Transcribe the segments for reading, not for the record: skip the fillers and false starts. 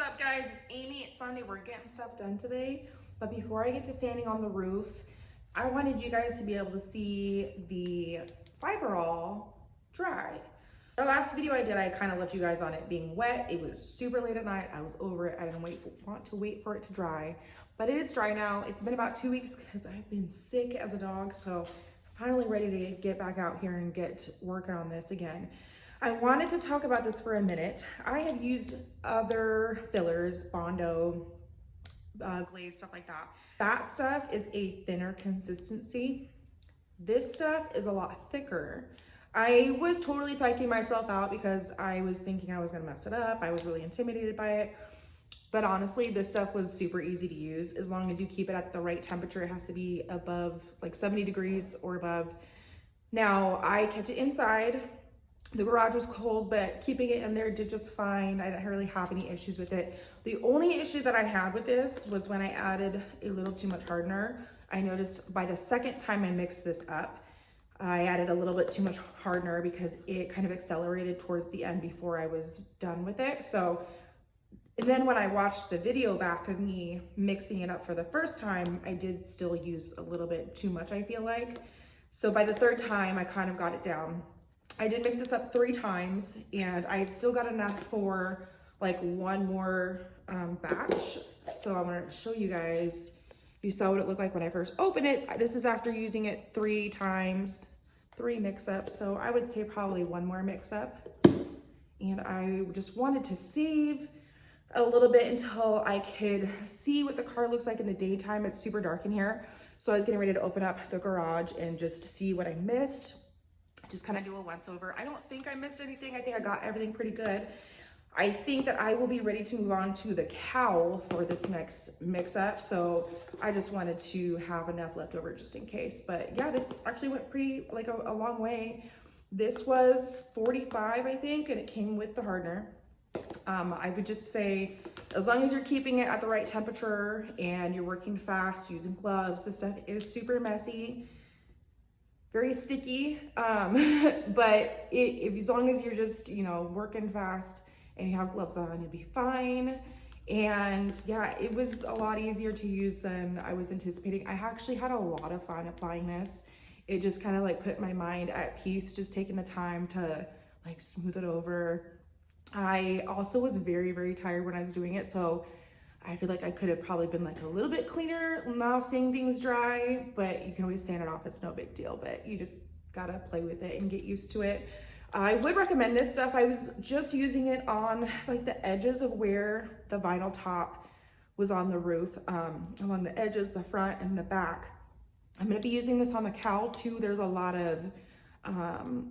up, guys? It's Amy. It's Sunday. We're getting stuff done today. But before I get to standing on the roof, I wanted you guys to be able to see the Fibral dry. The last video I did, I kind of left you guys on it being wet. It was super late at night. I was over it. I didn't want to wait for it to dry. But it is dry now. It's been about 2 weeks because I've been sick as a dog. So I'm finally ready to get back out here and get working on this again. I wanted to talk about this for a minute. I have used other fillers, Bondo, glaze, stuff like that. That stuff is a thinner consistency. This stuff is a lot thicker. I was totally psyching myself out because I was thinking I was gonna mess it up. I was really intimidated by it. But honestly, this stuff was super easy to use as long as you keep it at the right temperature. It has to be above like 70 degrees or above. Now, I kept it inside. The garage was cold, but keeping it in there did just fine. I didn't really have any issues with it. The only issue that I had with this was when I added a little too much hardener. I noticed by the second time I mixed this up, I added a little bit too much hardener because it kind of accelerated towards the end before I was done with it. So, and then when I watched the video back of me mixing it up for the first time, I did still use a little bit too much, I feel like. So by the third time, I kind of got it down. I did mix this up 3 times and I've still got enough for like one more batch. So I'm gonna show you guys. You saw what it looked like when I first opened it. This is after using it 3 times, 3 mix-ups. So I would say probably one more mix-up. And I just wanted to save a little bit until I could see what the car looks like in the daytime. It's super dark in here. So I was getting ready to open up the garage and just see what I missed. Just kind of do a once over. I don't think I missed anything. I think I got everything pretty good. I think that I will be ready to move on to the cowl for this next mix up. So I just wanted to have enough left over just in case. But yeah, this actually went pretty like a long way. This was 45, I think, and it came with the hardener. I would just say, as long as you're keeping it at the right temperature and you're working fast, using gloves, this stuff is super messy. Very sticky, but as long as you're just, you know, working fast and you have gloves on, you'll be fine. And yeah, it was a lot easier to use than I was anticipating. I actually had a lot of fun applying this. It just kind of like put my mind at peace, just taking the time to like smooth it over. I also was very, very tired when I was doing it. So I feel like I could have probably been like a little bit cleaner now seeing things dry, but you can always sand it off. It's no big deal, but you just gotta play with it and get used to it. I would recommend this stuff. I was just using it on like the edges of where the vinyl top was on the roof, along the edges, the front and the back. I'm gonna be using this on the cowl too. There's a lot of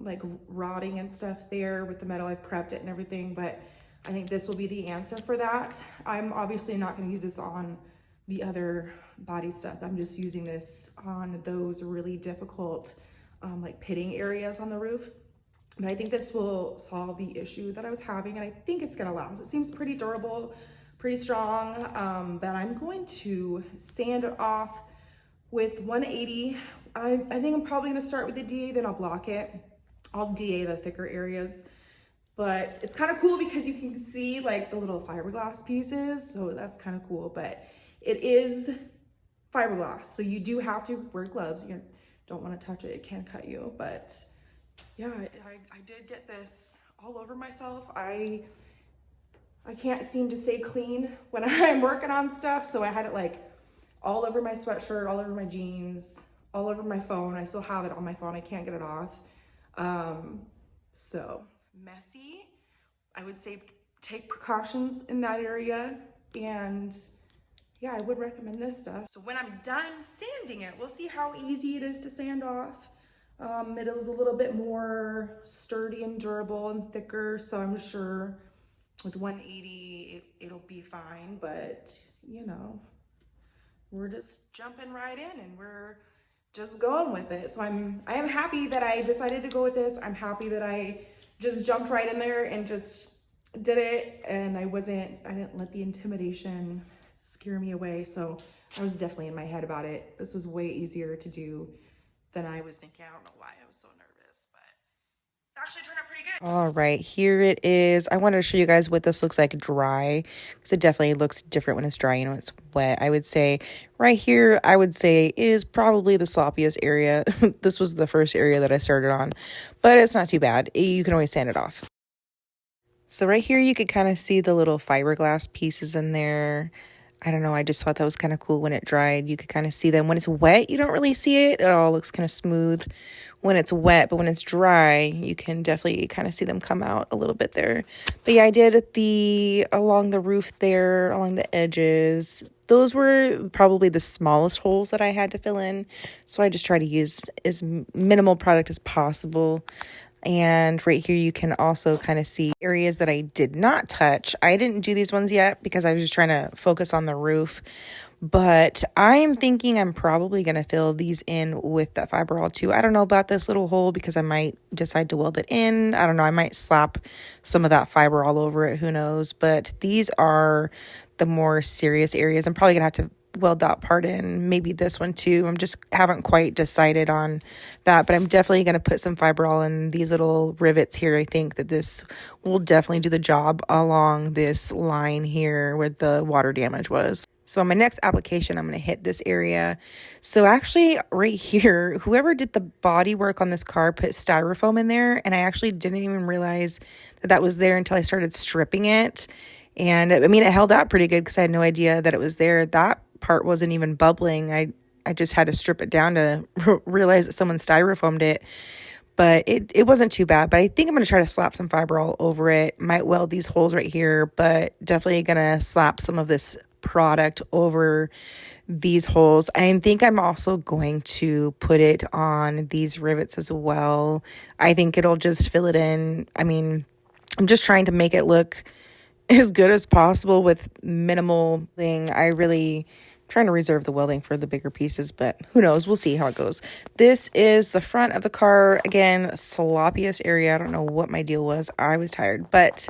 like rotting and stuff there with the metal. I've prepped it and everything, but I think this will be the answer for that. I'm obviously not going to use this on the other body stuff. I'm just using this on those really difficult like pitting areas on the roof. But I think this will solve the issue that I was having, and I think it's going to last. It seems pretty durable, pretty strong, but I'm going to sand it off with 180. I think I'm probably going to start with the DA, then I'll block it. I'll DA the thicker areas. But it's kind of cool because you can see like the little fiberglass pieces. So that's kind of cool, but it is fiberglass. So you do have to wear gloves. You don't want to touch it. It can cut you, but yeah, I did get this all over myself. I can't seem to stay clean when I'm working on stuff. So I had it like all over my sweatshirt, all over my jeans, all over my phone. I still have it on my phone. I can't get it off. So messy. I would say take precautions in that area, and yeah, I would recommend this stuff. So when I'm done sanding it, we'll see how easy it is to sand off. It is a little bit more sturdy and durable and thicker, so I'm sure with 180 it'll be fine, but you know, we're just jumping right in and we're just going with it. So I am happy that I decided to go with this. I'm happy that I just jumped right in there and just did it, and I didn't let the intimidation scare me away. So I was definitely in my head about it. This was way easier to do than I was thinking. I don't know why I was so nervous, but it actually turned out pretty good. All right, here it is. I wanted to show you guys what this looks like dry, because it definitely looks different when it's dry and when it's wet. I would say right here, I would say is probably the sloppiest area. This was the first area that I started on, but it's not too bad. You can always sand it off. So right here, you could kind of see the little fiberglass pieces in there. I don't know, I just thought that was kind of cool when it dried. You could kind of see them. When it's wet, you don't really see it. It all looks kind of smooth when it's wet, but when it's dry, you can definitely kind of see them come out a little bit there. But yeah, I did along the roof there, along the edges. Those were probably the smallest holes that I had to fill in. So I just try to use as minimal product as possible. And right here, you can also kind of see areas that I did not touch. I didn't do these ones yet because I was just trying to focus on the roof. But I'm thinking I'm probably going to fill these in with that Fibral too. I don't know about this little hole because I might decide to weld it in. I don't know. I might slap some of that fiber all over it. Who knows? But these are the more serious areas. I'm probably going to have to weld that part in, maybe this one too. I'm just haven't quite decided on that, but I'm definitely going to put some Fibral in these little rivets here. I think that this will definitely do the job along this line here where the water damage was. So on my next application, I'm going to hit this area. So actually right here, whoever did the body work on this car put styrofoam in there, and I actually didn't even realize that that was there until I started stripping it. And I mean, it held out pretty good because I had no idea that it was there. That part wasn't even bubbling. I just had to strip it down to realize that someone styrofoamed it. But it wasn't too bad. But I think I'm going to try to slap some fiber all over it. Might weld these holes right here, but definitely going to slap some of this product over these holes. I think I'm also going to put it on these rivets as well. I think it'll just fill it in. I mean, I'm just trying to make it look as good as possible with minimal thing. I really trying to reserve the welding for the bigger pieces, but who knows? We'll see how it goes. This is the front of the car. Again, sloppiest area. I don't know what my deal was. I was tired, but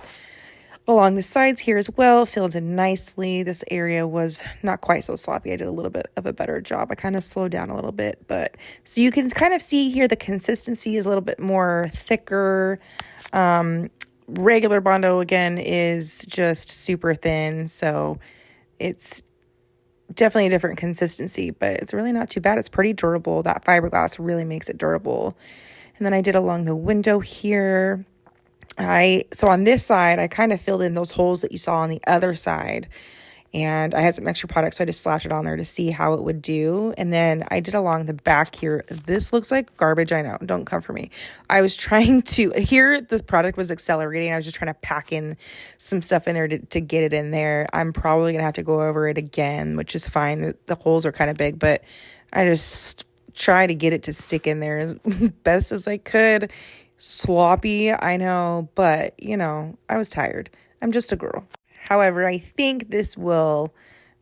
along the sides here as well, filled in nicely. This area was not quite so sloppy. I did a little bit of a better job. I kind of slowed down a little bit, but so you can kind of see here the consistency is a little bit more thicker. Regular Bondo, again, is just super thin, so it's definitely a different consistency, but it's really not too bad. It's pretty durable. That fiberglass really makes it durable. And then I did along the window here. So on this side, I kind of filled in those holes that you saw on the other side. And I had some extra product, so I just slapped it on there to see how it would do. And then I did along the back here. This looks like garbage, I know. Don't come for me. I was trying to, here this product was accelerating. I was just trying to pack in some stuff in there to get it in there. I'm probably going to have to go over it again, which is fine. The holes are kind of big, but I just try to get it to stick in there as best as I could. Sloppy, I know, but, I was tired. I'm just a girl. However, I think this will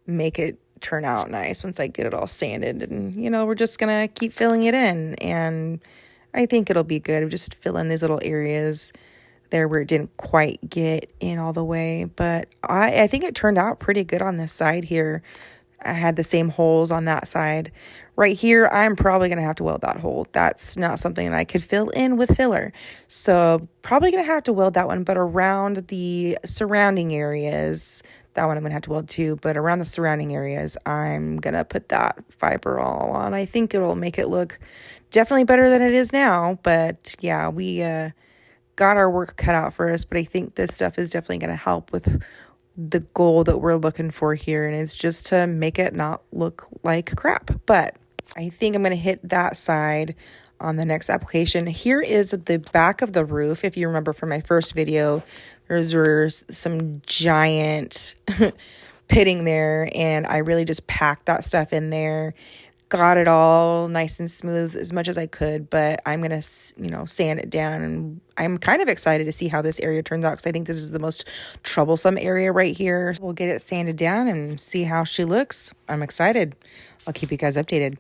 make it turn out nice once I get it all sanded. And, we're just going to keep filling it in. And I think it'll be good. Just fill in these little areas there where it didn't quite get in all the way. But I think it turned out pretty good on this side here. I had the same holes on that side. Right here, I'm probably going to have to weld that hole. That's not something that I could fill in with filler. So probably going to have to weld that one, but around the surrounding areas, that one I'm going to have to weld too, but around the surrounding areas, I'm going to put that Fibral on. I think it'll make it look definitely better than it is now, but yeah, we got our work cut out for us, but I think this stuff is definitely going to help with the goal that we're looking for here, and it's just to make it not look like crap. But I think I'm going to hit that side on the next application. Here is the back of the roof. If you remember from my first video, there some giant pitting there, and I really just packed that stuff in there. Got it all nice and smooth as much as I could, but I'm going to, sand it down. And I'm kind of excited to see how this area turns out because I think this is the most troublesome area right here. We'll get it sanded down and see how she looks. I'm excited. I'll keep you guys updated.